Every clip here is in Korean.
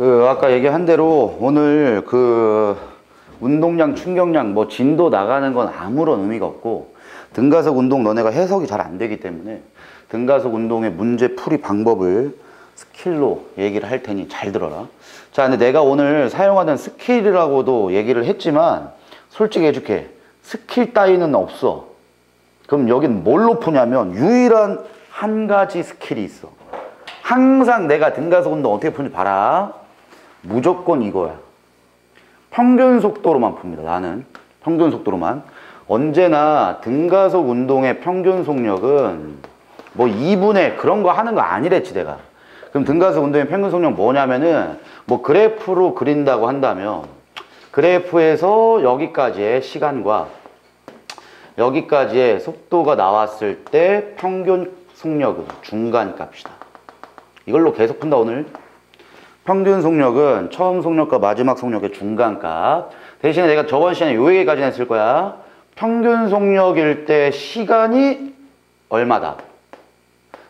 아까 얘기한 대로 오늘 운동량, 충격량, 뭐 진도 나가는 건 아무런 의미가 없고, 등가속 운동 너네가 해석이 잘 안 되기 때문에 등가속 운동의 문제 풀이 방법을 스킬로 얘기를 할 테니 잘 들어라. 자, 근데 내가 오늘 사용하는 스킬이라고도 얘기를 했지만 솔직히 해줄게. 스킬 따위는 없어. 그럼 여긴 뭘로 푸냐면 유일한 한 가지 스킬이 있어. 항상 내가 등가속 운동 어떻게 푸는지 봐라. 무조건 이거야. 평균 속도로만 풉니다. 나는 평균 속도로만. 언제나 등가속 운동의 평균 속력은 뭐 2분의 그런 거 하는 거 아니랬지 내가. 그럼 등가속 운동의 평균 속력 뭐냐면은 뭐 그래프로 그린다고 한다면 그래프에서 여기까지의 시간과 여기까지의 속도가 나왔을 때 평균 속력은 중간값이다. 이걸로 계속 푼다 오늘. 평균 속력은 처음 속력과 마지막 속력의 중간값. 대신에 내가 저번 시간에 요 얘기까지 했을 거야. 평균 속력일 때 시간이 얼마다.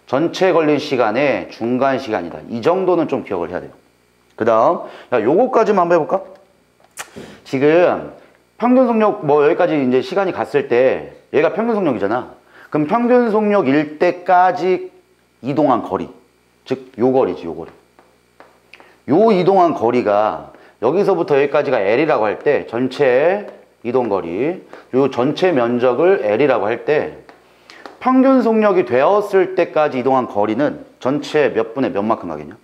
전체 걸린 시간의 중간 시간이다. 이 정도는 좀 기억을 해야 돼요. 그 다음 요거까지만 한번 해볼까? 지금 평균 속력 뭐 여기까지 이제 시간이 갔을 때 얘가 평균 속력이잖아. 그럼 평균 속력일 때까지 이동한 거리, 즉 요 거리지, 요 거리. 요 이동한 거리가 여기서부터 여기까지가 L이라고 할 때 전체 이동거리, 요 전체 면적을 L이라고 할 때 평균 속력이 되었을 때까지 이동한 거리는 전체 몇 분의 몇 만큼 가겠냐?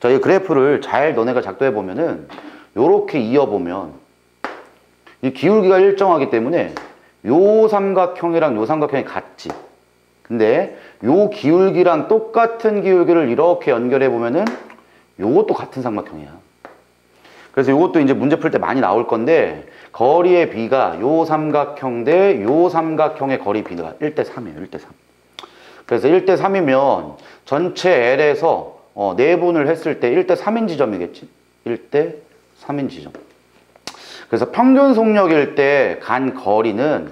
자, 이 그래프를 잘 너네가 작도해 보면은 요렇게 이어보면 이 기울기가 일정하기 때문에 요 삼각형이랑 요 삼각형이 같지. 근데 요 기울기랑 똑같은 기울기를 이렇게 연결해 보면은 요것도 같은 삼각형이야. 그래서 요것도 이제 문제 풀 때 많이 나올 건데 거리의 비가 요 삼각형 대 요 삼각형의 거리 비가 1대3이에요. 1대3. 그래서 1대3이면 전체 L에서 내분을 했을 때 1대3인 지점이겠지. 1대3인 지점. 그래서 평균 속력일 때 간 거리는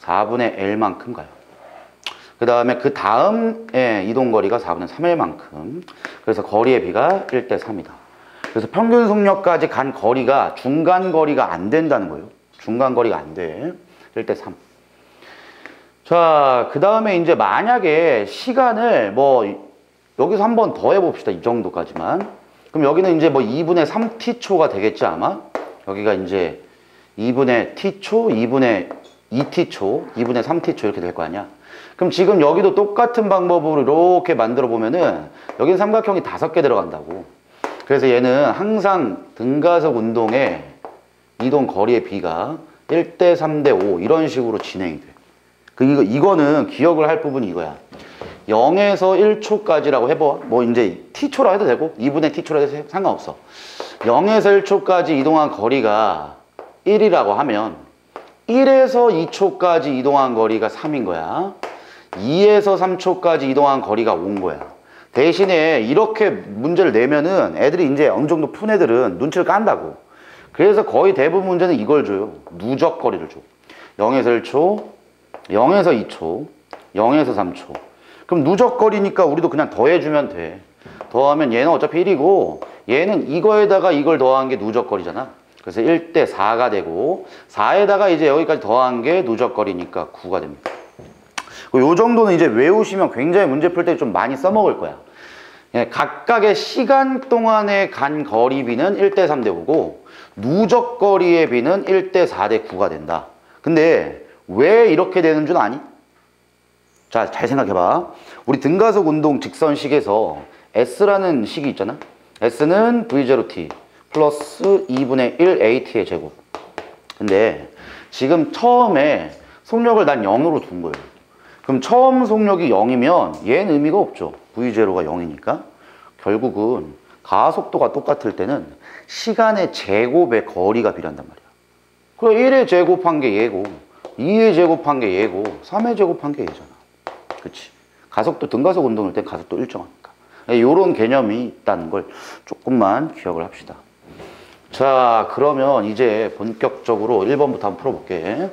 4분의 L만큼 가요. 그 다음에 그 다음에 이동거리가 4분의 3L만큼. 그래서 거리의 비가 1대3이다. 그래서 평균 속력까지 간 거리가 중간 거리가 안 된다는 거예요. 중간 거리가 안 돼. 1대3. 자, 그 다음에 이제 만약에 시간을 뭐 여기서 한 번 더 해봅시다. 이 정도까지만. 그럼 여기는 이제 뭐 2분의 3t초가 되겠지 아마. 여기가 이제 2분의 t초, 2분의 2t초, 2분의 3t초 이렇게 될 거 아니야. 그럼 지금 여기도 똑같은 방법으로 이렇게 만들어 보면은 여기는 삼각형이 5개 들어간다고. 그래서 얘는 항상 등가속 운동의 이동 거리의 비가 1대3 대 5 이런 식으로 진행이 돼. 이거는 기억을 할 부분이 이거야. 0에서 1초까지라고 해봐. 뭐 이제 t초라 해도 되고 2분의 t초라 해도 상관없어. 0에서 1초까지 이동한 거리가 1이라고 하면 1에서 2초까지 이동한 거리가 3인 거야. 2에서 3초까지 이동한 거리가 5인 거야. 대신에 이렇게 문제를 내면은 애들이 이제 어느 정도 푼 애들은 눈치를 깐다고. 그래서 거의 대부분 문제는 이걸 줘요. 누적 거리를 줘. 0에서 1초, 0에서 2초, 0에서 3초. 그럼 누적 거리니까 우리도 그냥 더해주면 돼. 더하면 얘는 어차피 1이고 얘는 이거에다가 이걸 더한 게 누적 거리잖아. 그래서 1대4가 되고 4에다가 이제 여기까지 더한 게 누적 거리니까 9가 됩니다. 요 정도는 이제 외우시면 굉장히 문제 풀 때 좀 많이 써먹을 거야. 각각의 시간 동안에 간 거리비는 1대3 대 5고 누적 거리의 비는 1대4 대 9가 된다. 근데 왜 이렇게 되는 줄 아니? 자, 잘 생각해봐. 우리 등가속 운동 직선식에서 S라는 식이 있잖아. S는 V0t 플러스 2분의 1 AT의 제곱. 근데 지금 처음에 속력을 난 0으로 둔 거예요. 그럼 처음 속력이 0이면 얘는 의미가 없죠. V0가 0이니까. 결국은 가속도가 똑같을 때는 시간의 제곱의 거리가 필요한단 말이야. 그럼 1의 제곱한 게 얘고 2의 제곱한 게 얘고 3의 제곱한 게 얘잖아. 그치? 가속도 등가속 운동일 때 가속도 일정하니까. 이런 개념이 있다는 걸 조금만 기억을 합시다. 자, 그러면 이제 본격적으로 1번부터 한번 풀어볼게.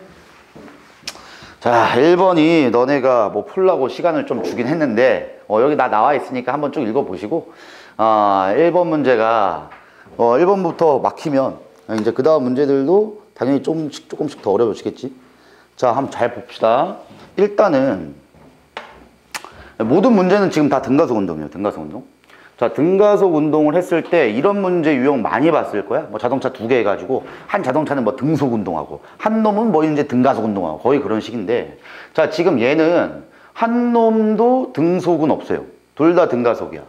자, 1번이 너네가 뭐 풀라고 시간을 좀 주긴 했는데 여기 나와 있으니까 한번 쭉 읽어보시고 1번 문제가 1번부터 막히면 이제 그 다음 문제들도 당연히 조금씩 더 어려워지겠지. 자, 한번 잘 봅시다. 일단은 모든 문제는 지금 다 등가속 운동이에요. 등가속 운동. 자, 등가속 운동을 했을 때 이런 문제 유형 많이 봤을 거야. 뭐 자동차 2개 해가지고 한 자동차는 뭐 등속 운동하고 한 놈은 뭐 이제 등가속 운동하고 거의 그런 식인데, 자, 지금 얘는 한 놈도 등속은 없어요. 둘 다 등가속이야.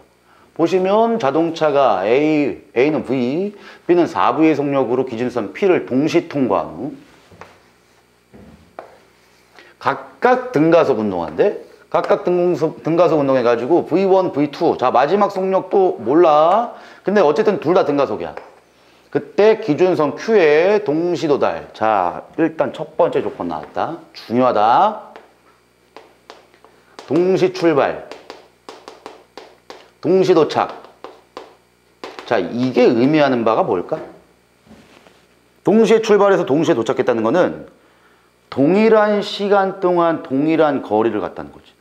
보시면 자동차가 A는 V, B는 4V의 속력으로 기준선 P를 동시 통과한 후 각각 등가속 운동한대. 각각 등가속 운동해가지고 V1, V2. 자, 마지막 속력도 몰라. 근데 어쨌든 둘 다 등가속이야. 그때 기준선 Q에 동시 도달. 자, 일단 첫 번째 조건 나왔다. 중요하다. 동시 출발. 동시 도착. 자, 이게 의미하는 바가 뭘까? 동시에 출발해서 동시에 도착했다는 거는 동일한 시간 동안 동일한 거리를 갔다는 거지.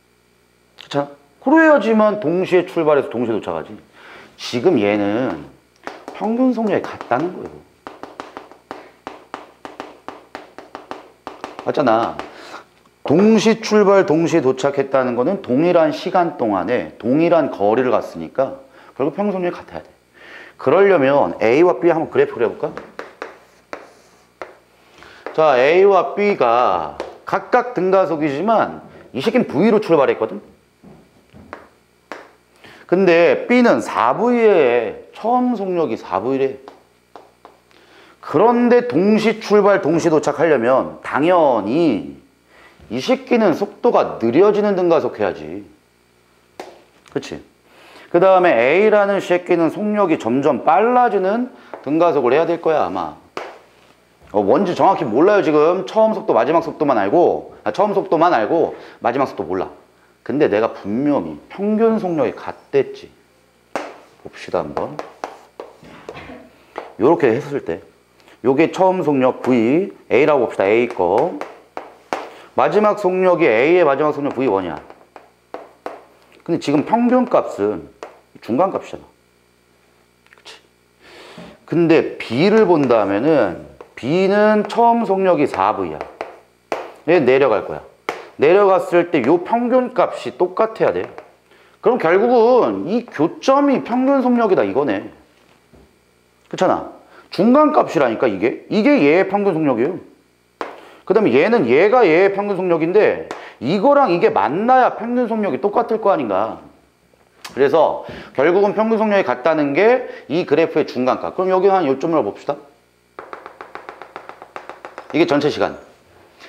그렇잖아? 그래야지만 동시에 출발해서 동시에 도착하지. 지금 얘는 평균 속력이 같다는 거예요. 맞잖아. 동시 출발, 동시에 도착했다는 거는 동일한 시간 동안에 동일한 거리를 갔으니까 결국 평균 속력이 같아야 돼. 그러려면 A와 B 한번 그래프를 해볼까? 자, A와 B가 각각 등가속이지만 이 새끼는 V로 출발했거든? 근데 B는 4V에 처음 속력이 4V래. 그런데 동시 출발, 동시 도착하려면 당연히 이 새끼는 속도가 느려지는 등가속해야지. 그치? 그 다음에 A라는 새끼는 속력이 점점 빨라지는 등가속을 해야 될 거야, 아마. 뭔지 정확히 몰라요, 지금. 처음 속도, 마지막 속도만 알고, 처음 속도만 알고, 마지막 속도 몰라. 근데 내가 분명히 평균 속력이 같댔지. 봅시다, 한번. 요렇게 했을 때. 요게 처음 속력 V, A라고 봅시다, A 거. 마지막 속력이 A의 마지막 속력 V1이야. 근데 지금 평균 값은 중간 값이잖아. 그치? 근데 B를 본다면은 B는 처음 속력이 4V야. 얘 내려갈 거야. 내려갔을 때 요 평균 값이 똑같아야 돼. 그럼 결국은 이 교점이 평균 속력이다 이거네. 그렇잖아. 중간 값이라니까 이게 얘의 평균 속력이에요. 그 다음에 얘가 얘의 평균 속력인데 이거랑 이게 만나야 평균 속력이 똑같을 거 아닌가. 그래서 결국은 평균 속력이 같다는 게 이 그래프의 중간값. 그럼 여기 한 요점으로 봅시다. 이게 전체 시간.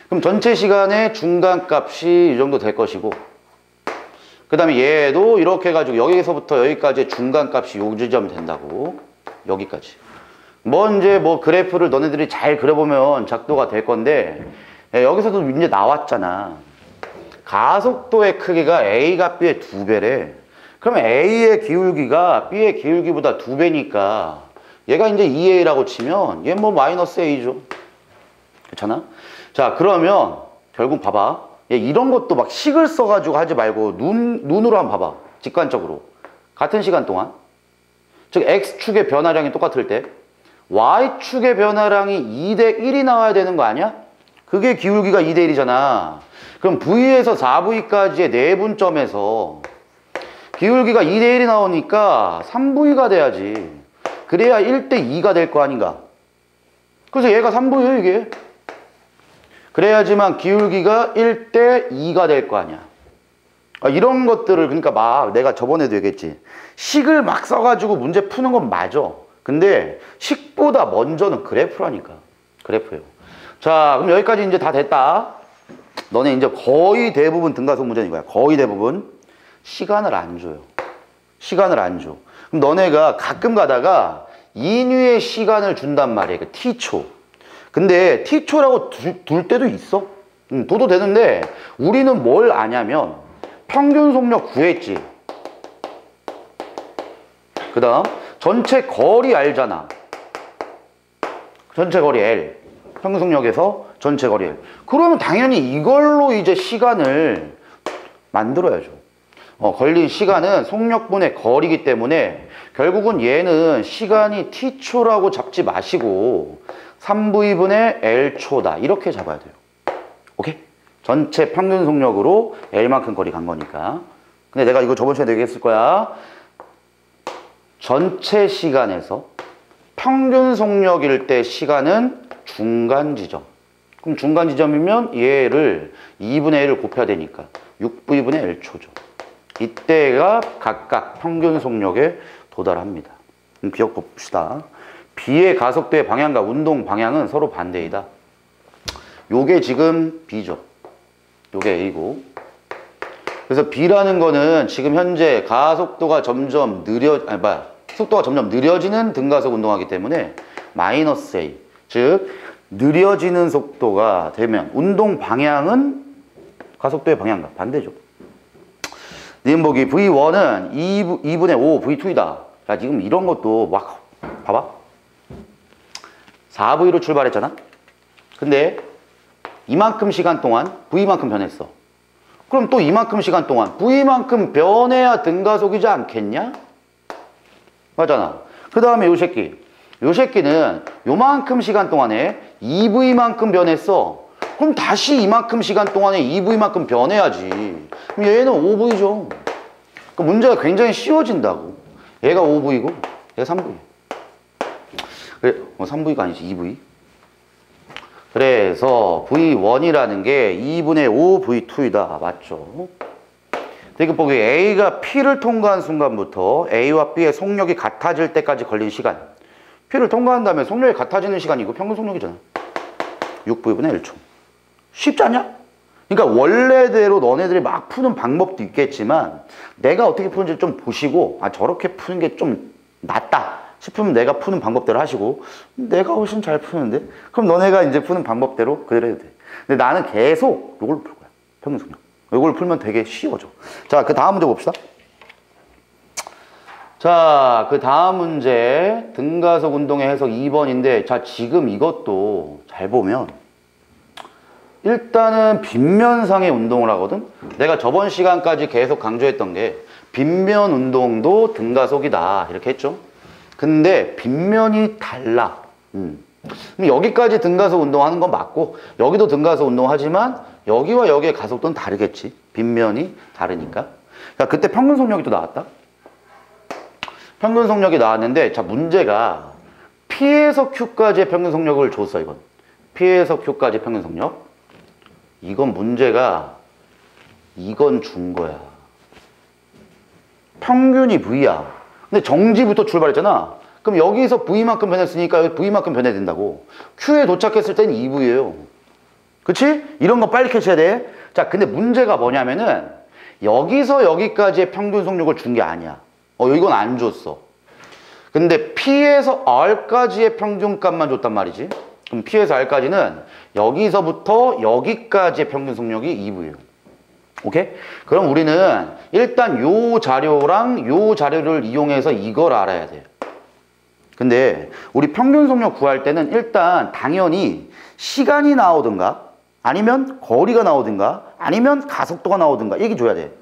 그럼 전체 시간의 중간값이 이 정도 될 것이고, 그 다음에 얘도 이렇게 해가지고 여기서부터 여기까지의 중간값이 요 지점이 된다고. 여기까지. 이제 그래프를 너네들이 잘 그려보면 작도가 될 건데, 여기서도 이제 나왔잖아. 가속도의 크기가 A가 B의 2배래. 그러면 A의 기울기가 B의 기울기보다 2배니까 얘가 이제 2A라고 치면 얘 마이너스 A죠. 그렇잖아? 자, 그러면 결국 봐봐. 얘 이런 것도 막 식을 써가지고 하지 말고 눈으로 한번 봐봐. 직관적으로. 같은 시간 동안. 즉 X축의 변화량이 똑같을 때 Y축의 변화량이 2대 1이 나와야 되는 거 아니야? 그게 기울기가 2대 1이잖아. 그럼 V에서 4V까지의 내분점에서 기울기가 2대 1이 나오니까 3V가 돼야지. 그래야 1대 2가 될 거 아닌가. 그래서 얘가 3V예요, 이게. 그래야지만 기울기가 1대 2가 될 거 아니야. 이런 것들을 그러니까 막 내가 저번에도 얘기했지. 식을 막 써가지고 문제 푸는 건 맞아. 근데 식보다 먼저는 그래프라니까. 그래프예요. 자, 그럼 여기까지 이제 다 됐다. 너네 이제 거의 대부분 등가속 문제인 거야. 거의 대부분. 시간을 안 줘요. 시간을 안 줘. 그럼 너네가 가끔 가다가 인유의 시간을 준단 말이야. 그 T초. 근데 T초라고 둘 때도 있어. 둬도 되는데 우리는 뭘 아냐면 평균 속력 구했지. 그 다음 전체 거리 알잖아. 전체 거리 L. 평균 속력에서 전체 거리 L. 그러면 당연히 이걸로 이제 시간을 만들어야죠. 걸린 시간은 속력분의 거리이기 때문에 결국은 얘는 시간이 t초라고 잡지 마시고 3v분의 l초다 이렇게 잡아야 돼요. 오케이? 전체 평균 속력으로 l만큼 거리 간 거니까. 근데 내가 이거 저번 시간에 얘기했을 거야. 전체 시간에서 평균 속력일 때 시간은 중간 지점. 그럼 중간 지점이면 얘를 2분의 1을 곱해야 되니까 6v분의 l초죠. 이때가 각각 평균 속력에 도달합니다. 기억 봅시다. B의 가속도의 방향과 운동 방향은 서로 반대이다. 요게 지금 B죠. 요게 A고. 그래서 B라는 거는 지금 현재 가속도가 점점 속도가 점점 느려지는 등가속 운동하기 때문에 마이너스 A. 즉, 느려지는 속도가 되면 운동 방향은 가속도의 방향과 반대죠. 님 보기 V1은 2분의 5 V2이다. 자, 지금 이런 것도 막 봐봐. 4V로 출발했잖아. 근데 이만큼 시간 동안 V만큼 변했어. 그럼 또 이만큼 시간 동안 V만큼 변해야 등가속이지 않겠냐? 맞잖아. 그 다음에 요 새끼는 요만큼 시간 동안에 2V만큼 변했어. 그럼 다시 이만큼 시간 동안에 2V만큼 변해야지. 그럼 얘는 5V죠. 그 문제가 굉장히 쉬워진다고. 얘가 5V고 얘가 3V. 그래, 3V가 아니지 2V. 그래서 V1이라는 게 2분의 5 V2이다. 맞죠? 이거 보기 A가 P를 통과한 순간부터 A와 B의 속력이 같아질 때까지 걸린 시간. P를 통과한 다음에 속력이 같아지는 시간이고 평균 속력이잖아. 6V분의 1초. 쉽지 않냐? 그러니까 원래대로 너네들이 막 푸는 방법도 있겠지만 내가 어떻게 푸는지 좀 보시고 저렇게 푸는 게 좀 낫다 싶으면 내가 푸는 방법대로 하시고 내가 훨씬 잘 푸는데? 그럼 너네가 이제 푸는 방법대로 그대로 해도 돼. 근데 나는 계속 이걸 풀 거야. 평균 속력. 이걸 풀면 되게 쉬워져. 자, 그 다음 문제 봅시다. 자, 그 다음 문제 등가속 운동의 해석 2번인데 자, 지금 이것도 잘 보면 일단은 빗면상의 운동을 하거든. 내가 저번 시간까지 계속 강조했던 게 빗면 운동도 등가속이다 이렇게 했죠. 근데 빗면이 달라. 그럼 여기까지 등가속 운동하는 건 맞고 여기도 등가속 운동하지만 여기와 여기의 가속도는 다르겠지. 빗면이 다르니까. 그러니까 그때 평균 속력이 또 나왔다. 평균 속력이 나왔는데 자, 문제가 P에서 Q까지의 평균 속력을 줬어. P에서 Q까지의 평균 속력. 이건 문제가 이건 준 거야. 평균이 V야. 근데 정지부터 출발했잖아. 그럼 여기서 V만큼 변했으니까 여기 V만큼 변해야 된다고. Q에 도착했을 때는 2V예요. 그치? 이런 거 빨리 캐치해야 돼. 자, 근데 문제가 뭐냐면은 여기서 여기까지의 평균 속력을 준 게 아니야. 이건 안 줬어. 근데 P에서 R까지의 평균값만 줬단 말이지. 그럼 P에서 R까지는 여기서부터 여기까지의 평균 속력이 2V예요. 오케이? 그럼 우리는 일단 요 자료랑 요 자료를 이용해서 이걸 알아야 돼. 근데 우리 평균 속력 구할 때는 일단 당연히 시간이 나오든가 아니면 거리가 나오든가 아니면 가속도가 나오든가 얘기 줘야 돼.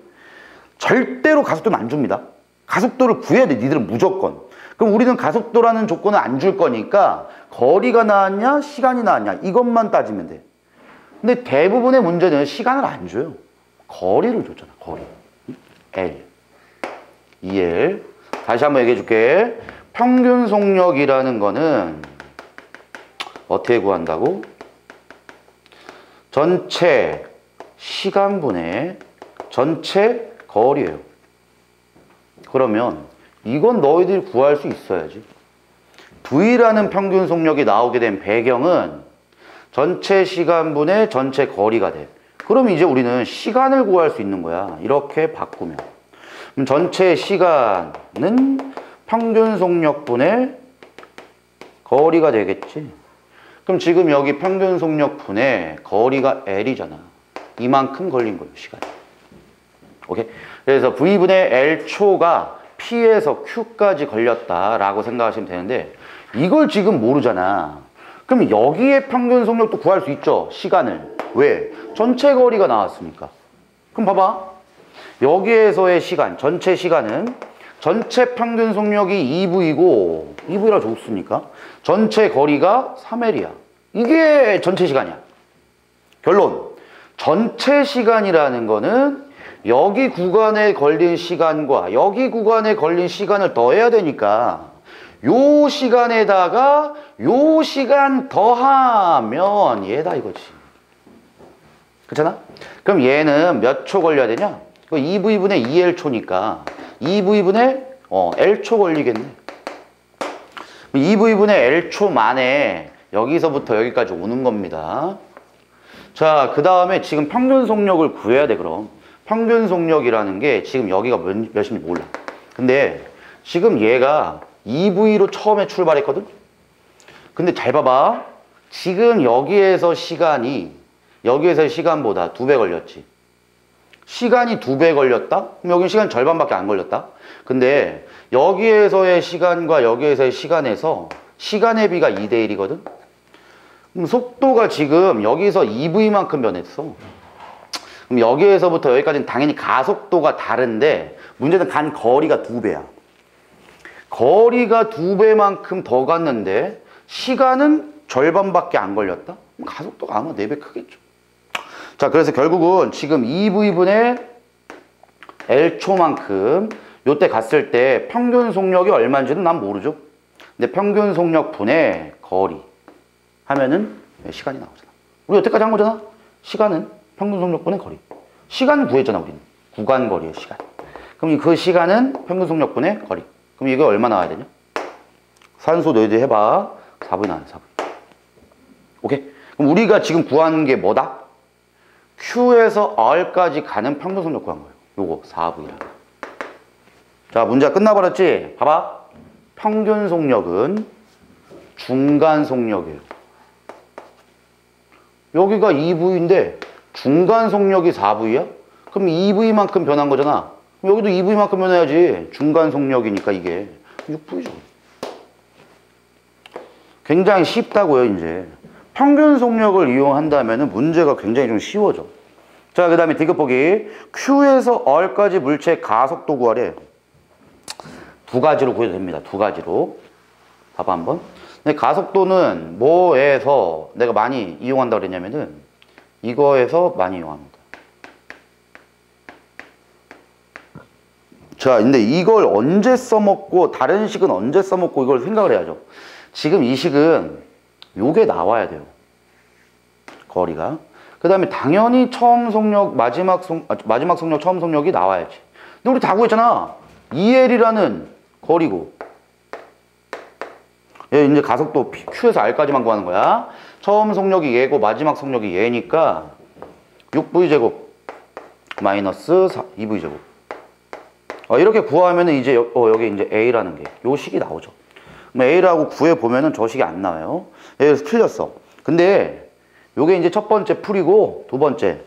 절대로 가속도는 안 줍니다. 가속도를 구해야 돼. 니들은 무조건. 그럼 우리는 가속도라는 조건은 안 줄 거니까 거리가 나왔냐 시간이 나왔냐 이것만 따지면 돼. 근데 대부분의 문제는 시간을 안 줘요. 거리를 줬잖아. 거리. L. 2L. 다시 한번 얘기해 줄게. 평균 속력이라는 거는 어떻게 구한다고? 전체 시간분의 전체 거리예요. 그러면 이건 너희들이 구할 수 있어야지. V라는 평균 속력이 나오게 된 배경은 전체 시간분의 전체 거리가 돼. 그럼 이제 우리는 시간을 구할 수 있는 거야. 이렇게 바꾸면. 그럼 전체 시간은 평균 속력분의 거리가 되겠지. 그럼 지금 여기 평균 속력분의 거리가 L이잖아. 이만큼 걸린 거예요, 시간이. 오케이? 그래서 V분의 L초가 P에서 Q까지 걸렸다라고 생각하시면 되는데 이걸 지금 모르잖아. 그럼 여기에 평균 속력도 구할 수 있죠, 시간을. 왜? 전체 거리가 나왔으니까. 그럼 봐봐. 여기에서의 시간, 전체 시간은 전체 평균 속력이 2V고 2V라 좋습니까? 전체 거리가 3L이야. 이게 전체 시간이야. 결론. 전체 시간이라는 거는 여기 구간에 걸린 시간과 여기 구간에 걸린 시간을 더해야 되니까 요 시간에다가 요 시간 더하면 얘다 이거지. 그렇잖아? 그럼 얘는 몇 초 걸려야 되냐? 2V분의 2L초니까 2V분의 L초 걸리겠네. 2V분의 L초 만에 여기서부터 여기까지 오는 겁니다. 자, 그 다음에 지금 평균 속력을 구해야 돼. 그럼 평균 속력이라는 게 지금 여기가 몇인지 몰라. 근데 지금 얘가 2V로 처음에 출발했거든. 근데 잘 봐봐. 지금 여기에서 시간이 여기에서의 시간보다 2배 걸렸지. 시간이 2배 걸렸다? 그럼 여기는 시간 절반밖에 안 걸렸다. 근데 여기에서의 시간과 여기에서의 시간에서 시간의 비가 2대 1이거든. 그럼 속도가 지금 여기서 2V만큼 변했어. 그럼 여기에서부터 여기까지는 당연히 가속도가 다른데 문제는 간 거리가 2배야. 거리가 2배만큼 더 갔는데 시간은 절반밖에 안 걸렸다? 그럼 가속도가 아마 4배 크겠죠. 자, 그래서 결국은 지금 2V분의 L초만큼 요때 갔을 때 평균 속력이 얼마인지는 난 모르죠. 근데 평균 속력 분의 거리 하면은 시간이 나오잖아. 우리 여태까지 한 거잖아. 시간은 평균 속력분의 거리. 시간 구했잖아, 우리는. 구간 거리의 시간. 그럼 그 시간은 평균 속력분의 거리. 그럼 이게 얼마 나와야 되냐? 산소 너희들 해봐. 4V 나와요, 4V. 오케이? 그럼 우리가 지금 구한 게 뭐다? Q에서 R까지 가는 평균 속력 구한 거예요. 요거 4V라. 자, 문제가 끝나버렸지? 봐봐. 평균 속력은 중간 속력이에요. 여기가 2V인데 중간 속력이 4V야? 그럼 2V만큼 변한 거잖아. 여기도 2V만큼 변해야지. 중간 속력이니까 이게 6V죠. 굉장히 쉽다고요, 이제. 평균 속력을 이용한다면 문제가 굉장히 좀 쉬워져. 자, 그 다음에 디귿보기. Q에서 R까지 물체의 가속도 구하래. 두 가지로 구해도 됩니다. 두 가지로. 봐봐 한번. 근데 가속도는 뭐에서 내가 많이 이용한다고 그랬냐면은 이거에서 많이 이용합니다. 자, 근데 이걸 언제 써먹고 다른 식은 언제 써먹고 이걸 생각을 해야죠. 지금 이 식은 요게 나와야 돼요. 거리가. 그 다음에 당연히 처음 속력, 마지막 속력, 처음 속력이 나와야지. 근데 우리 다 구했잖아. 2L이라는 거리고. 얘 이제 가속도 Q에서 R까지만 구하는 거야. 처음 속력이 얘고 마지막 속력이 얘니까 6V제곱 마이너스 2V제곱. 이렇게 구하면 이제 여기 이제 A라는 게 요 식이 나오죠. A라고 구해보면은 저 식이 안 나와요. 여기서 틀렸어. 근데 요게 이제 첫 번째 풀이고 두 번째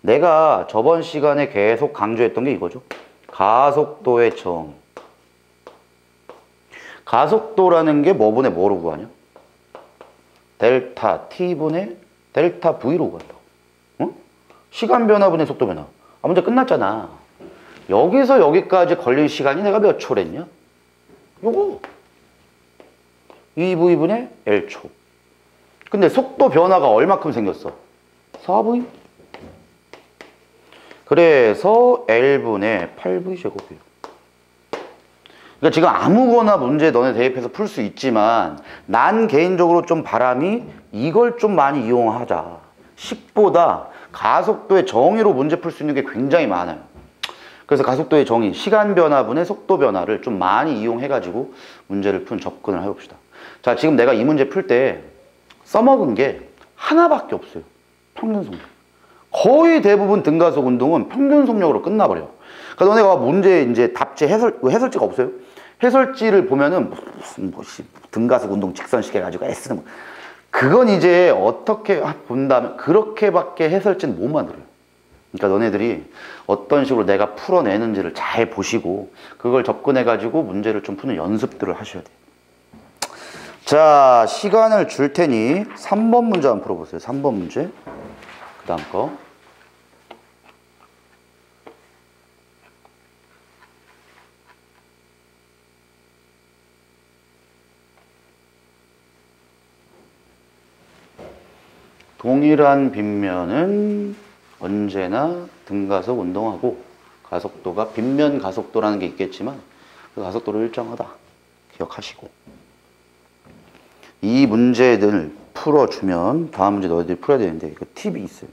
내가 저번 시간에 계속 강조했던 게 이거죠. 가속도의 정. 가속도라는 게 뭐분의 뭐로 구하냐? 델타 T분의 델타 V로 구한다고. 응? 시간 변화분의 속도 변화. 문제 끝났잖아. 여기서 여기까지 걸린 시간이 내가 몇 초랬냐? 요거 2V분의 L초. 근데 속도 변화가 얼마큼 생겼어? 4V. 그래서 L분의 8V제곱이에요. 그러니까 지금 아무거나 문제 너네 대입해서 풀 수 있지만 난 개인적으로 좀 바람이 이걸 좀 많이 이용하자. 식보다 가속도의 정의로 문제 풀 수 있는 게 굉장히 많아요. 그래서 가속도의 정의, 시간 변화분의 속도 변화를 좀 많이 이용해가지고 문제를 푼 접근을 해봅시다. 자, 지금 내가 이 문제 풀 때 써먹은 게 하나밖에 없어요. 평균 속력. 거의 대부분 등가속 운동은 평균 속력으로 끝나버려요. 그러니까 너네가 문제 이제 답지 해설지가 없어요. 해설지를 보면은 무슨 등가속 운동 직선식 해가지고 S는 그건 이제 어떻게 본다면 그렇게밖에 해설지는 못 만들어요. 그러니까 너네들이 어떤 식으로 내가 풀어내는지를 잘 보시고 그걸 접근해가지고 문제를 좀 푸는 연습들을 하셔야 돼요. 자, 시간을 줄 테니 3번 문제 한번 풀어보세요. 3번 문제. 그 다음 거. 동일한 빗면은 언제나 등가속 운동하고 가속도가 빗면 가속도라는 게 있겠지만 그 가속도로 일정하다 기억하시고, 이 문제들 풀어주면 다음 문제 너희들이 풀어야 되는데 이거 팁이 있어요.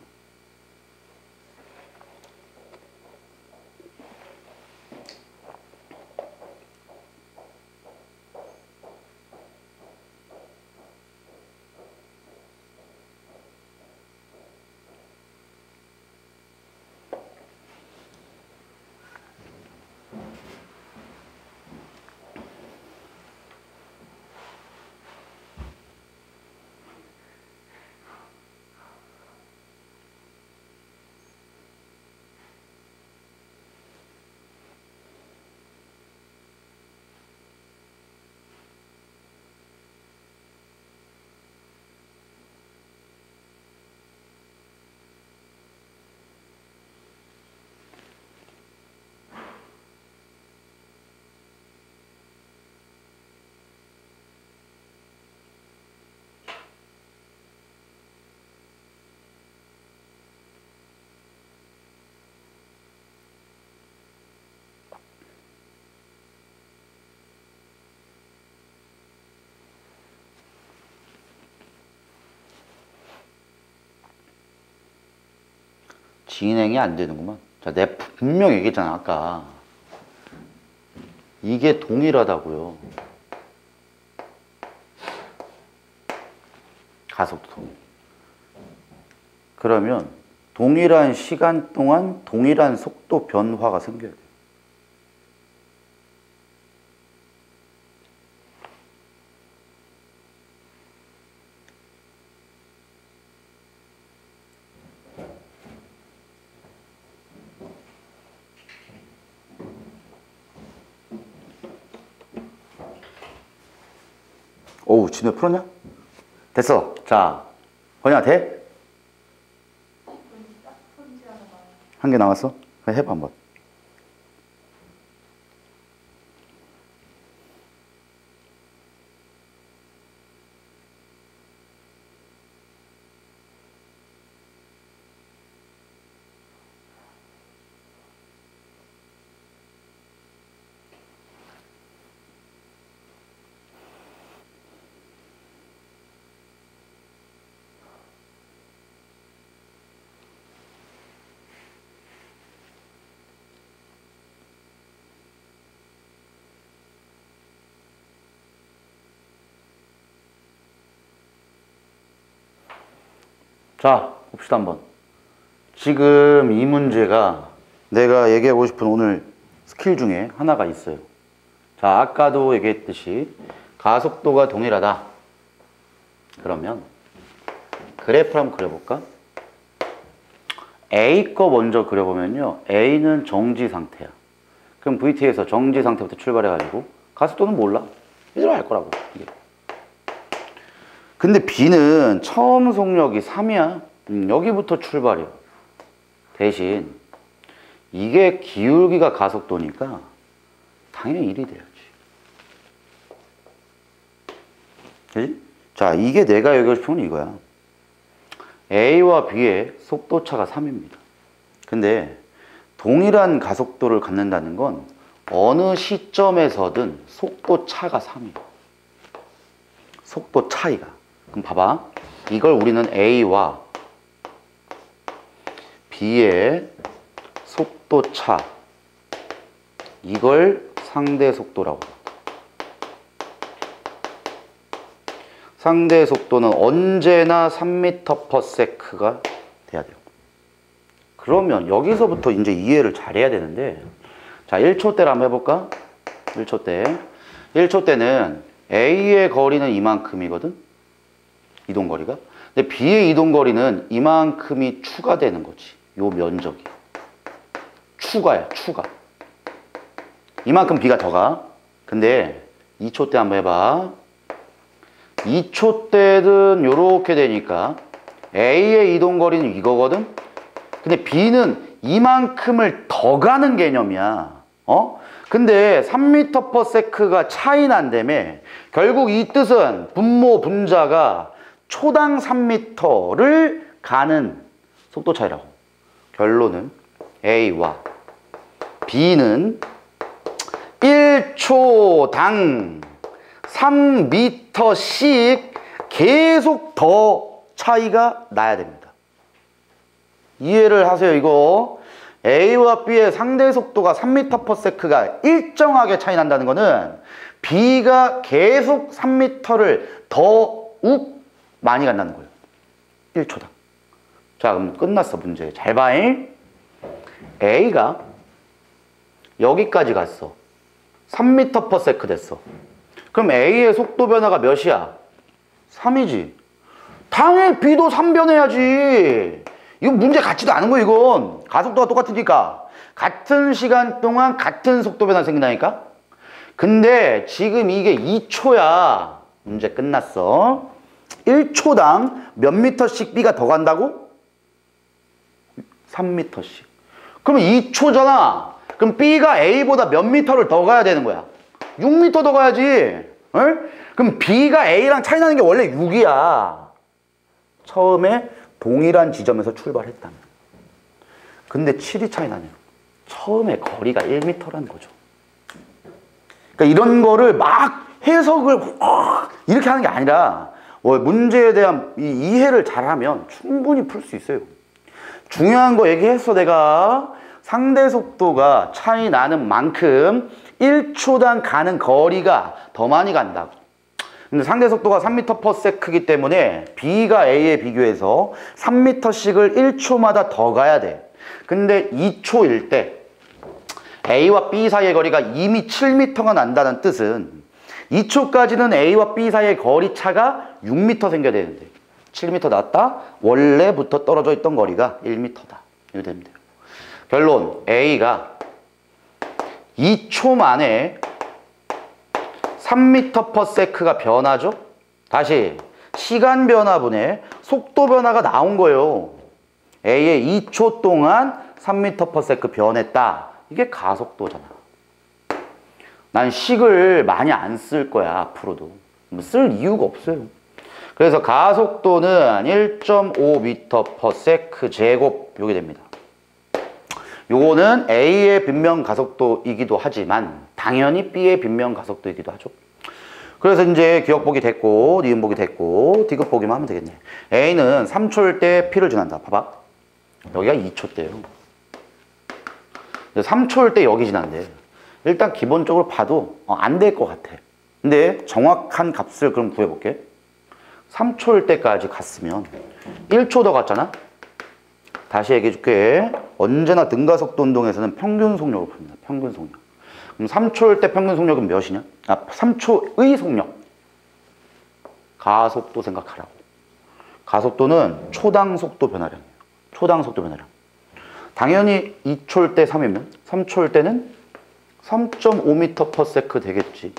진행이 안 되는구만. 자, 내가 분명히 얘기했잖아, 아까. 이게 동일하다고요. 가속도 동일. 그러면 동일한 시간 동안 동일한 속도 변화가 생겨야 돼요. 오우, 진우 풀었냐? 됐어. 자, 건이야, 돼? 한 개 나왔어? 그냥 해봐, 한번. 자, 봅시다 한번. 지금 이 문제가 내가 얘기하고 싶은 오늘 스킬 중에 하나가 있어요. 자, 아까도 얘기했듯이 가속도가 동일하다. 그러면 그래프를 한번 그려볼까? A 거 먼저 그려보면요, A는 정지 상태야. 그럼 VT에서 정지 상태부터 출발해가지고 가속도는 몰라. 이대로 알 거라고. 이게. 근데 B는 처음 속력이 3이야. 여기부터 출발이야. 대신 이게 기울기가 가속도니까 당연히 1이 돼야지. 그치? 자, 이게 내가 얘기하고 싶은 건 이거야. A와 B의 속도 차가 3입니다. 근데 동일한 가속도를 갖는다는 건 어느 시점에서든 속도 차가 3이야. 속도 차이가. 그럼 봐봐. 이걸 우리는 A와 B의 속도 차, 이걸 상대 속도라고 합니다. 상대 속도는 언제나 3m/s가 돼야 돼요. 그러면 여기서부터 이제 이해를 잘해야 되는데, 자, 1초 때를 한번 해볼까? 1초 때. 1초 때는 A의 거리는 이만큼이거든? 이동거리가. 근데 B의 이동거리는 이만큼이 추가되는 거지. 요 면적이. 추가야, 추가. 이만큼 B가 더 가. 근데 2초 때 한번 해봐. 2초 때는 요렇게 되니까 A의 이동거리는 이거거든? 근데 B는 이만큼을 더 가는 개념이야. 근데 3m/s가 차이 난다며. 결국 이 뜻은 분모 분자가 초당 3m를 가는 속도 차이라고. 결론은 A와 B는 1초당 3m씩 계속 더 차이가 나야 됩니다. 이해를 하세요, 이거. A와 B의 상대 속도가 3m/s가 일정하게 차이 난다는 거는 B가 계속 3m를 더욱 많이 간다는 거예요. 1초당. 자, 그럼 끝났어, 문제. 잘 봐잉. A가 여기까지 갔어. 3m/s 됐어. 그럼 A의 속도 변화가 몇이야? 3이지. 당연히 B도 3 변해야지. 이건 문제 같지도 않은 거야, 이건. 가속도가 똑같으니까. 같은 시간 동안 같은 속도 변화 생긴다니까? 근데 지금 이게 2초야. 문제 끝났어. 1초당 몇 미터씩 B가 더 간다고? 3m씩. 그럼 2초잖아. 그럼 B가 A보다 몇 미터를 더 가야 되는 거야? 6m 더 가야지. 어? 그럼 B가 A랑 차이 나는 게 원래 6이야. 처음에 동일한 지점에서 출발했다면. 근데 7이 차이 나냐? 처음에 거리가 1m라는 거죠. 그러니까 이런 거를 막 해석을 이렇게 하는 게 아니라 문제에 대한 이해를 잘하면 충분히 풀 수 있어요. 중요한 거 얘기했어, 내가. 상대 속도가 차이 나는 만큼 1초당 가는 거리가 더 많이 간다고. 근데 상대 속도가 3m/s이기 때문에 B가 A에 비교해서 3m씩을 1초마다 더 가야 돼. 근데 2초일 때 A와 B 사이의 거리가 이미 7m가 난다는 뜻은 2초까지는 A와 B 사이의 거리 차가 6m 생겨야 되는데 7m 났다? 원래부터 떨어져 있던 거리가 1m다. 이거 되면 돼요. 결론, A가 2초 만에 3m/s가 변하죠? 다시 시간 변화분의 속도 변화가 나온 거예요. A의 2초 동안 3m/s 변했다. 이게 가속도잖아. 난 식을 많이 안 쓸 거야, 앞으로도. 쓸 이유가 없어요. 그래서 가속도는 1.5m/s 제곱 요게 됩니다. 요거는 A의 빗면 가속도이기도 하지만 당연히 B의 빗면 가속도이기도 하죠. 그래서 이제 기억보기 됐고 니은보기 됐고 디귿보기만 하면 되겠네. A는 3초일 때 P를 지난다. 봐봐. 여기가 2초 때예요. 3초일 때 여기 지난대. 일단 기본적으로 봐도 안 될 것 같아. 근데 정확한 값을 그럼 구해볼게. 3초일 때까지 갔으면 1초 더 갔잖아? 다시 얘기해 줄게. 언제나 등가속도 운동에서는 평균 속력을 풉니다. 평균 속력. 그럼 3초일 때 평균 속력은 몇이냐? 3초의 속력. 가속도 생각하라고. 가속도는 초당 속도 변화량이에요. 초당 속도 변화량. 당연히 2초일 때 3이면 3초일 때는 3.5m/s 되겠지.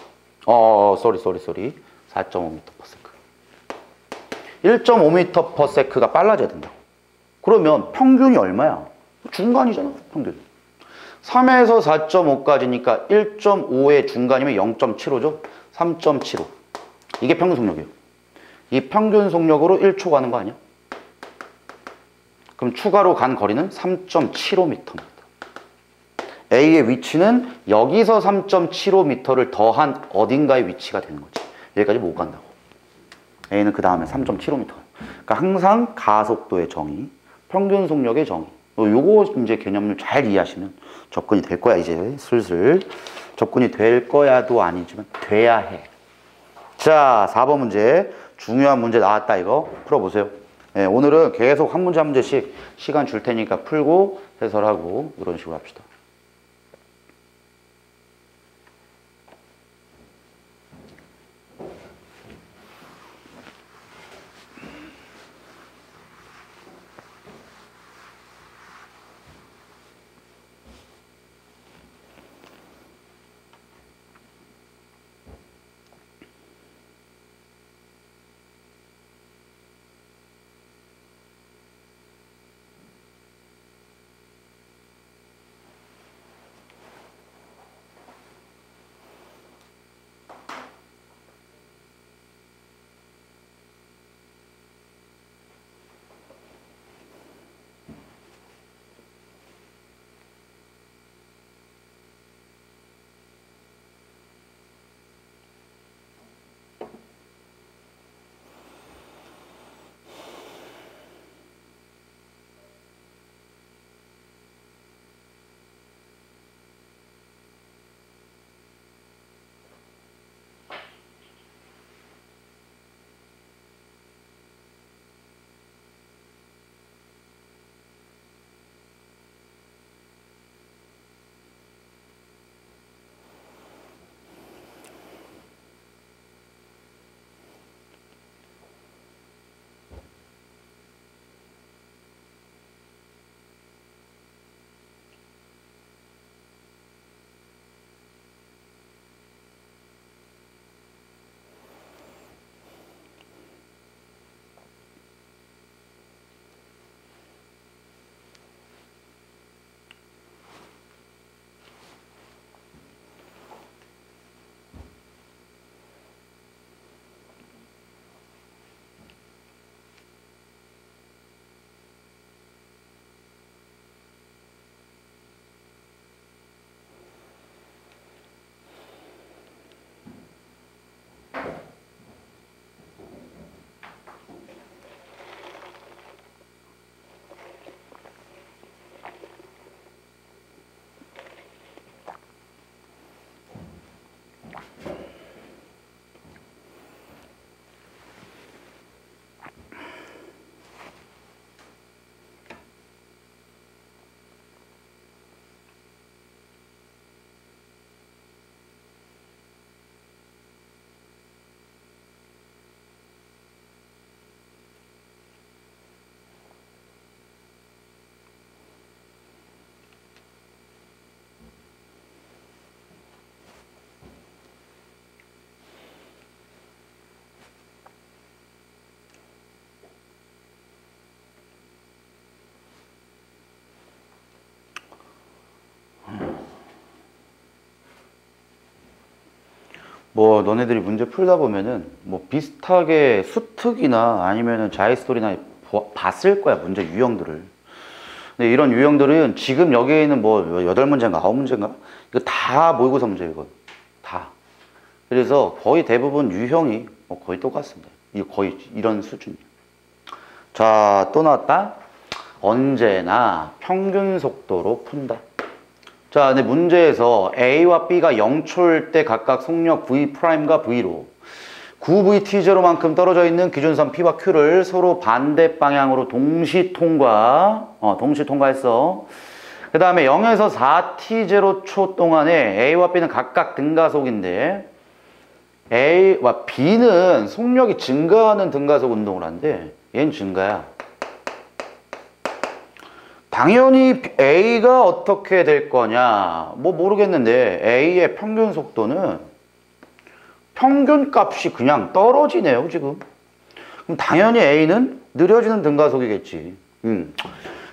쏘리. 4.5m/s. 1.5m/s가 빨라져야 된다고. 그러면 평균이 얼마야? 중간이잖아, 평균. 3에서 4.5까지니까 1.5의 중간이면 0.75죠? 3.75. 이게 평균 속력이에요. 이 평균 속력으로 1초 가는 거 아니야? 그럼 추가로 간 거리는 3.75m입니다. A의 위치는 여기서 3.75m를 더한 어딘가의 위치가 되는 거지. 여기까지 못 간다고. A는 그 다음에 3.75m. 그러니까 항상 가속도의 정의, 평균 속력의 정의. 요거 이제 개념을 잘 이해하시면 접근이 될 거야, 이제 슬슬. 접근이 될 거야도 아니지만 돼야 해. 자, 4번 문제. 중요한 문제 나왔다, 이거. 풀어보세요. 네, 오늘은 계속 한 문제 한 문제씩 시간 줄 테니까 풀고 해설하고 이런 식으로 합시다. 뭐 너네들이 문제 풀다 보면은 뭐 비슷하게 수특이나 아니면은 자이스토리나 봤을 거야, 문제 유형들을. 근데 이런 유형들은 지금 여기에 있는 뭐 8문제인가 9문제인가 이거 다 모의고사 문제예요, 이건 다. 그래서 거의 대부분 유형이 거의 똑같습니다. 이 거의 이런 수준이에요. 자, 또 나왔다. 언제나 평균 속도로 푼다. 자, 근데 문제에서 A와 B가 0초일 때 각각 속력 V'과 V로 9VT0만큼 떨어져 있는 기준선 P와 Q를 서로 반대 방향으로 동시 통과했어. 그 다음에 0에서 4T0초 동안에 A와 B는 각각 등가속인데 A와 B는 속력이 증가하는 등가속 운동을 하는데 얘는 증가야. 당연히 A가 어떻게 될 거냐 뭐 모르겠는데 A의 평균 속도는 평균 값이 그냥 떨어지네요 지금. 그럼 당연히 A는 느려지는 등가속이겠지.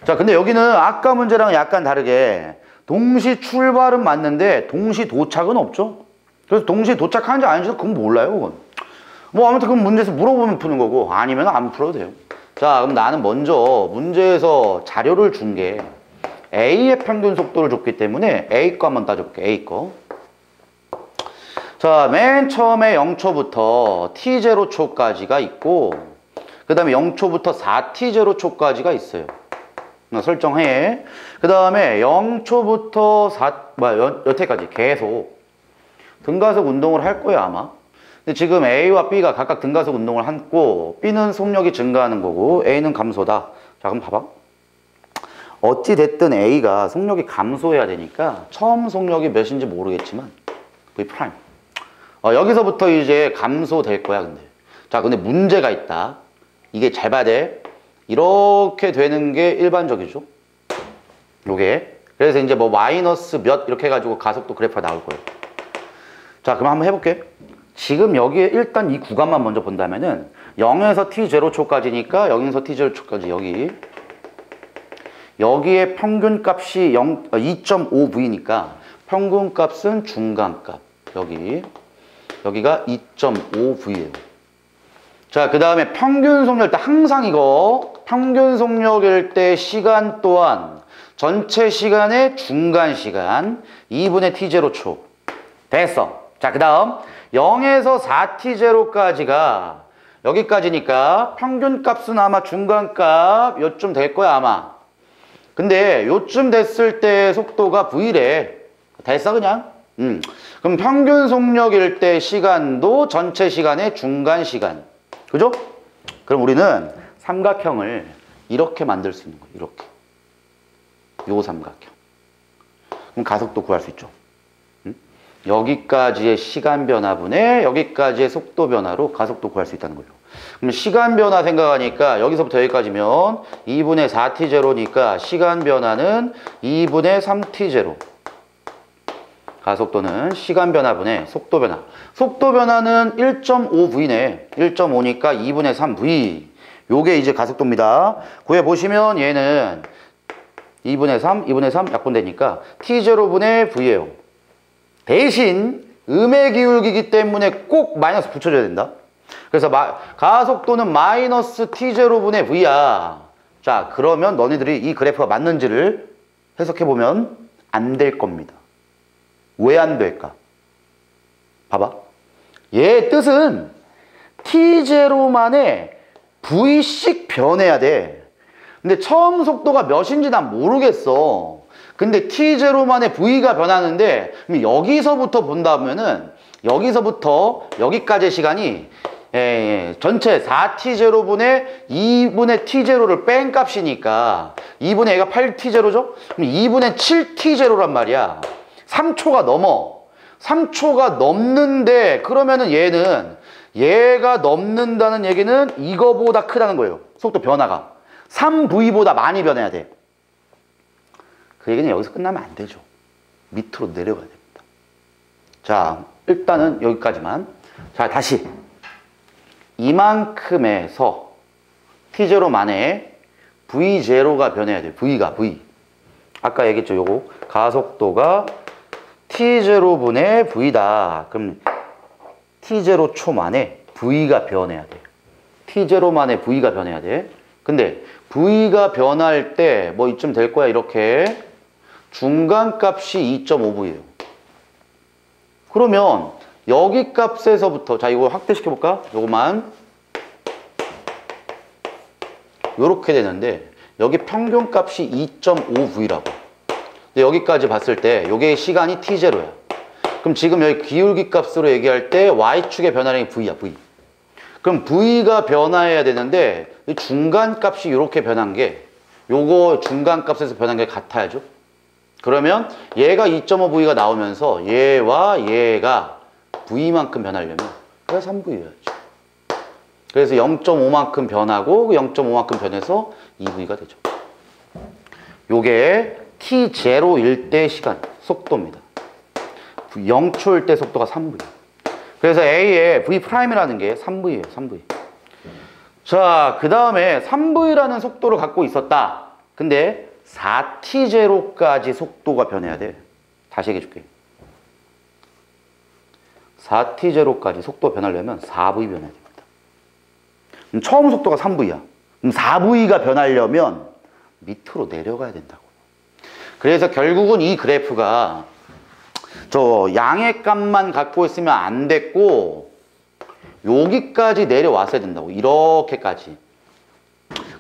자, 근데 여기는 아까 문제랑 약간 다르게 동시 출발은 맞는데 동시 도착은 없죠. 그래서 동시 도착하는지 아닌지도 그건 몰라요, 그건. 뭐 아무튼 그럼 문제에서 물어보면 푸는 거고 아니면 안 풀어도 돼요. 자, 그럼 나는 먼저 문제에서 자료를 준 게 A의 평균 속도를 줬기 때문에 A 거 한번 따져볼게. A 거. 자, 맨 처음에 0초부터 T0초까지가 있고 그 다음에 0초부터 4T0초까지가 있어요. 설정해. 그 다음에 0초부터 여태까지 계속 등가속 운동을 할 거야 아마. 근데 지금 A와 B가 각각 등가속 운동을 했고 B는 속력이 증가하는 거고 A는 감소다. 자, 그럼 봐봐. 어찌 됐든 A가 속력이 감소해야 되니까 처음 속력이 몇인지 모르겠지만 V 프라임. 여기서부터 이제 감소될 거야, 근데. 자, 근데 문제가 있다. 이게 잘 봐야 돼. 이렇게 되는 게 일반적이죠. 요게. 그래서 이제 뭐 마이너스 몇 이렇게 해가지고 가속도 그래프가 나올 거예요. 자, 그럼 한번 해볼게. 지금 여기에 일단 이 구간만 먼저 본다면은 0에서 T0초까지니까 0에서 T0초까지 여기에 평균 값이 2.5V니까 평균 값은 중간값. 여기가 2.5V예요. 자, 그 다음에 평균 속력 때 항상 이거 평균 속력일 때 시간 또한 전체 시간의 중간 시간 2분의 T0초. 됐어. 자, 그 다음 0에서 4T0까지가 여기까지니까 평균 값은 아마 중간값 요쯤 될 거야 아마. 근데 요쯤 됐을 때 속도가 V래. 됐어 그냥? 그럼 평균 속력일 때 시간도 전체 시간의 중간 시간. 그죠? 그럼 우리는 삼각형을 이렇게 만들 수 있는 거예요. 이렇게. 요 삼각형. 그럼 가속도 구할 수 있죠. 여기까지의 시간 변화분에 여기까지의 속도 변화로 가속도 구할 수 있다는 거죠. 그럼 시간 변화 생각하니까 여기서부터 여기까지면 2분의 4t0니까 시간 변화는 2분의 3t0. 가속도는 시간 변화분의 속도 변화. 속도 변화는 1.5V네. 1.5니까 2분의 3V. 요게 이제 가속도입니다. 구해보시면 얘는 2분의 3, 2분의 3 약분되니까 t0분의 V예요. 대신 음의 기울기이기 때문에 꼭 마이너스 붙여줘야 된다. 그래서 가속도는 마이너스 t0분의 V야. 자, 그러면 너희들이 이 그래프가 맞는지를 해석해보면 안 될 겁니다. 왜 안 될까? 봐봐. 얘의 뜻은 t0만에 V씩 변해야 돼. 근데 처음 속도가 몇인지 난 모르겠어. 근데 t0만에 V가 변하는데 여기서부터 본다면은 여기서부터 여기까지의 시간이 전체 4t0분의 2분의 t0를 뺀 값이니까 2분의 얘가 8t0죠? 그럼 2분의 7t0란 말이야. 3초가 넘어. 3초가 넘는데 그러면은 얘가 넘는다는 얘기는 이거보다 크다는 거예요. 속도 변화가. 3V보다 많이 변해야 돼. 그 얘기는 여기서 끝나면 안 되죠. 밑으로 내려가야 됩니다. 자, 일단은 여기까지만. 자, 다시. 이만큼에서 t0만에 v0가 변해야 돼요. V. 아까 얘기했죠. 요거. 가속도가 t0분의 v다. 그럼 t0초 만에 v가 변해야 돼. t0 만에 v가 변해야 돼. 근데 v가 변할 때 뭐 이쯤 될 거야. 이렇게 중간값이 2.5v예요. 그러면 여기 값에서부터 자 이거 확대시켜 볼까? 요거만 요렇게 되는데 여기 평균값이 2.5v라고. 근데 여기까지 봤을 때 요게 시간이 t0야. 그럼 지금 여기 기울기 값으로 얘기할 때 y축의 변화량이 v야, v. 그럼 v가 변화해야 되는데 이 중간값이 이렇게 변한 게 요거 중간값에서 변한 게 같아야죠. 그러면 얘가 2.5v가 나오면서 얘와 얘가 v만큼 변하려면 얘가 3v여야죠. 그래서 0.5만큼 변하고 0.5만큼 변해서 2v가 되죠. 요게 t0일 때 시간, 속도입니다. 0초일 때 속도가 3v. 그래서 A의 V'이라는 게 3v예요, 3v. 자, 그 다음에 3v라는 속도를 갖고 있었다. 근데 4t0까지 속도가 변해야 돼. 다시 얘기해 줄게. 4t0까지 속도 변하려면 4v 변해야 됩니다. 그럼 처음 속도가 3v야. 그럼 4v가 변하려면 밑으로 내려가야 된다고. 그래서 결국은 이 그래프가 저 양의 값만 갖고 있으면 안 됐고 여기까지 내려왔어야 된다고. 이렇게까지.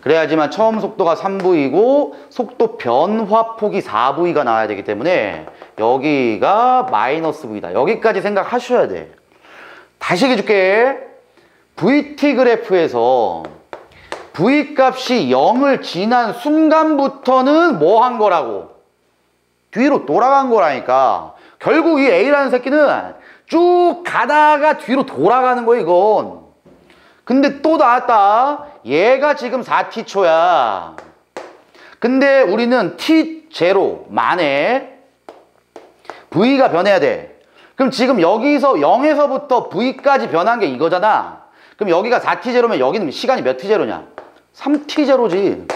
그래야지만 처음 속도가 3v이고 속도 변화폭이 4v가 나와야 되기 때문에 여기가 마이너스 v다. 여기까지 생각하셔야 돼. 다시 얘기해 줄게. vt 그래프에서 v 값이 0을 지난 순간부터는 뭐 한 거라고? 뒤로 돌아간 거라니까. 결국 이 A라는 새끼는 쭉 가다가 뒤로 돌아가는 거야, 이건. 근데 또 나왔다. 얘가 지금 4t초야. 근데 우리는 t0 만에 v가 변해야 돼. 그럼 지금 여기서 0에서부터 v까지 변한 게 이거잖아. 그럼 여기가 4t0면 여기는 시간이 몇 t0냐? 3t0지.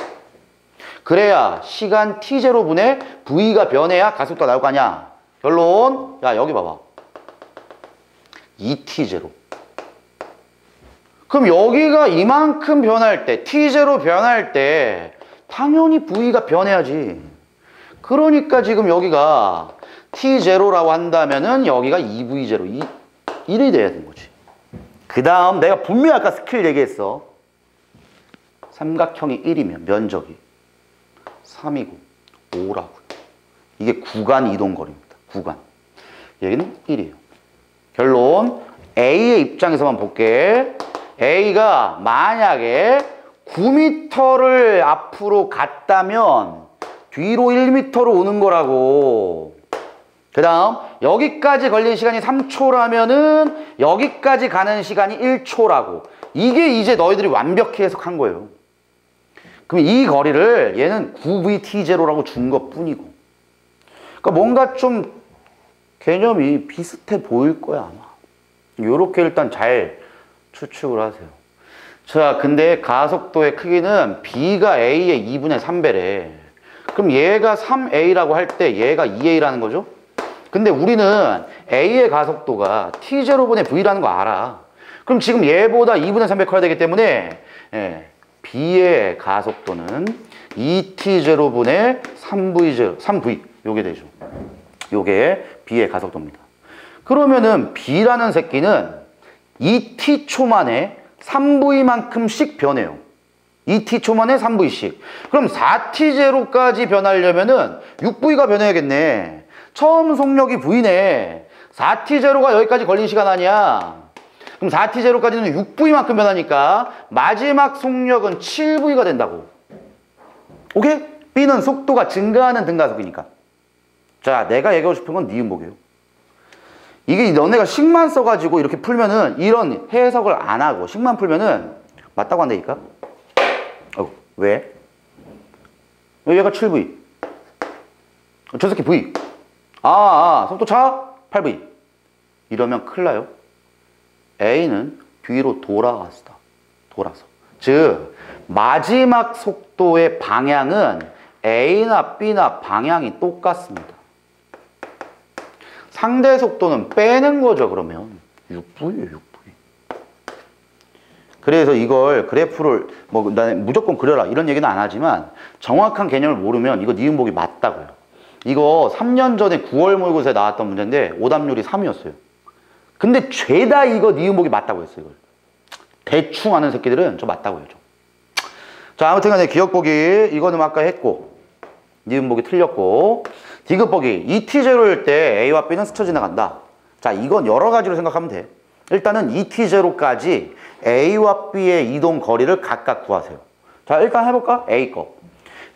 그래야 시간 t0분에 v가 변해야 가속도가 나올 거 아니야. 결론, 야 여기 봐봐. 2t0. 그럼 여기가 이만큼 변할 때, t0 변할 때 당연히 v가 변해야지. 그러니까 지금 여기가 t0라고 한다면은 여기가 2v0, 1이 돼야 되는 거지. 그 다음 내가 분명히 아까 스킬 얘기했어. 삼각형이 1이면 면적이 3이고 5라고요. 이게 구간 이동거리입니다. 구간. 여기는 1이에요. 결론, A의 입장에서만 볼게. A가 만약에 9m를 앞으로 갔다면 뒤로 1m로 오는 거라고. 그 다음 여기까지 걸린 시간이 3초라면은 여기까지 가는 시간이 1초라고. 이게 이제 너희들이 완벽히 해석한 거예요. 그럼 이 거리를 얘는 9vt0라고 준 것뿐이고. 그러니까 뭔가 좀 개념이 비슷해 보일 거야 아마. 요렇게 일단 잘 추측을 하세요. 자, 근데 가속도의 크기는 B가 A의 2분의 3배래. 그럼 얘가 3A라고 할 때 얘가 2A라는 거죠? 근데 우리는 A의 가속도가 T0분의 V라는 거 알아. 그럼 지금 얘보다 2분의 3배 커야 되기 때문에 B의 가속도는 2T0분의 3V0, 3V 요게 되죠. 요게 B의 가속도입니다. 그러면은 B라는 새끼는 2T초 만에 3V만큼씩 변해요. 2T초 만에 3V씩. 그럼 4T0까지 변하려면은 6V가 변해야겠네. 처음 속력이 V네. 4T0가 여기까지 걸린 시간 아니야. 그럼 4T0까지는 6V만큼 변하니까 마지막 속력은 7V가 된다고. 오케이? B는 속도가 증가하는 등가속이니까. 자, 내가 얘기하고 싶은 건 니은복이에요. 이게 너네가 식만 써가지고 이렇게 풀면은 이런 해석을 안 하고 식만 풀면은 맞다고 한다니까? 왜? 얘가 7V. 저 새끼 V. 속도 차? 8V. 이러면 큰일 나요. A는 뒤로 돌아서. 즉, 마지막 속도의 방향은 A나 B나 방향이 똑같습니다. 상대 속도는 빼는 거죠, 그러면. 6V예요, 6V. 그래서 이걸 그래프를 뭐 무조건 그려라 이런 얘기는 안 하지만 정확한 개념을 모르면 이거 니은복이 맞다고요. 이거 3년 전에 9월 모의고사에 나왔던 문제인데 오답률이 3이었어요. 근데 죄다 이거 니은복이 맞다고 했어요. 이걸. 대충 아는 새끼들은 저 맞다고 해요. 자, 아무튼 간에 기억보기 이거는 아까 했고 니은복이 틀렸고 디귿보기 ET0일 때 A와 B는 스쳐 지나간다. 자, 이건 여러 가지로 생각하면 돼. 일단은 ET0까지 A와 B의 이동 거리를 각각 구하세요. 자, 일단 해볼까? A 거.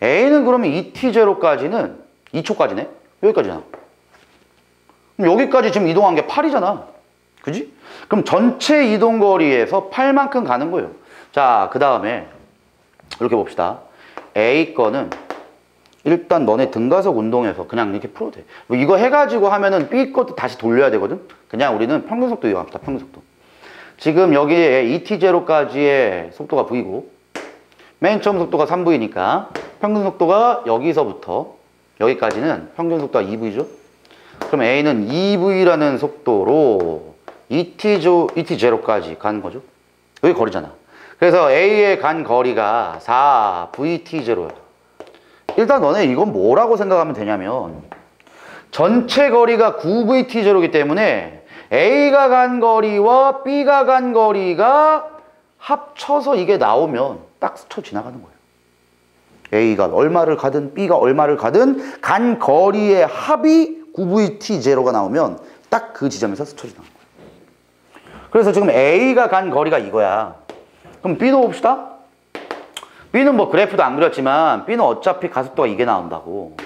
A는 그러면 ET0까지는 2초까지네? 여기까지잖아. 그럼 여기까지 지금 이동한 게 8이잖아. 그지? 그럼 전체 이동 거리에서 8만큼 가는 거예요. 자, 그 다음에 이렇게 봅시다. A 거는 일단 너네 등가속 운동에서 그냥 이렇게 풀어도 돼. 뭐 이거 해가지고 하면은 B 것도 다시 돌려야 되거든? 그냥 우리는 평균속도 이용합시다. 평균속도. 지금 여기에 ET0까지의 속도가 V고 맨 처음 속도가 3V니까 평균속도가 여기서부터 여기까지는 평균속도가 2V죠? 그럼 A는 2V라는 속도로 ET0까지 가는 거죠? 여기 거리잖아. 그래서 A에 간 거리가 4VT0야. 일단 너네 이건 뭐라고 생각하면 되냐면 전체 거리가 9VT0이기 때문에 A가 간 거리와 B가 간 거리가 합쳐서 이게 나오면 딱 스쳐 지나가는 거예요. A가 얼마를 가든 B가 얼마를 가든 간 거리의 합이 9VT0가 나오면 딱 그 지점에서 스쳐 지나가는 거예요. 그래서 지금 A가 간 거리가 이거야. 그럼 B도 봅시다. B는 뭐 그래프도 안 그렸지만 B는 어차피 가속도가 이게 나온다고.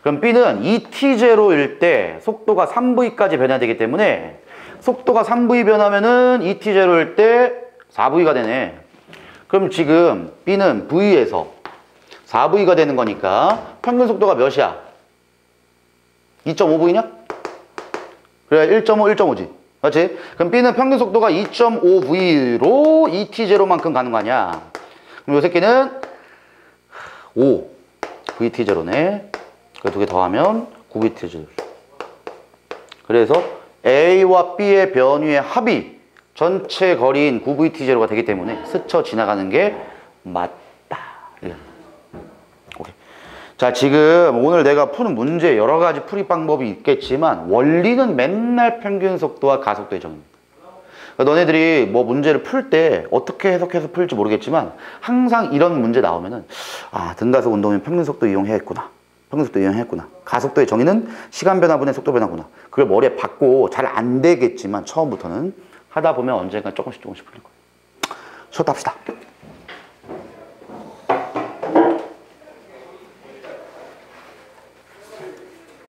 그럼 B는 ET0일 때 속도가 3V까지 변화되기 때문에 속도가 3V 변하면은 ET0일 때 4V가 되네. 그럼 지금 B는 V에서 4V가 되는 거니까 평균 속도가 몇이야? 2.5V냐? 그래 1.5, 1.5지. 맞지? 그럼 B는 평균 속도가 2.5V로 ET0만큼 가는 거 아니야? 그럼 요 새끼는 5 VT0네. 그 두 개 더하면 9VT0. 그래서 A와 B의 변위의 합이 전체 거리인 9VT0가 되기 때문에 스쳐 지나가는 게 맞다. 오케이. 자, 지금 오늘 내가 푸는 문제 여러 가지 풀이 방법이 있겠지만 원리는 맨날 평균 속도와 가속도의 정의입니다. 너네들이 뭐 문제를 풀 때 어떻게 해석해서 풀지 모르겠지만 항상 이런 문제 나오면은 아, 등가속 운동은 평균속도 이용해야겠구나. 평균속도 이용했구나. 가속도의 정의는 시간 변화분의 속도 변화구나. 그걸 머리에 박고 잘 안 되겠지만 처음부터는 하다 보면 언젠가 조금씩 풀릴 거예요. 쉬었다 합시다.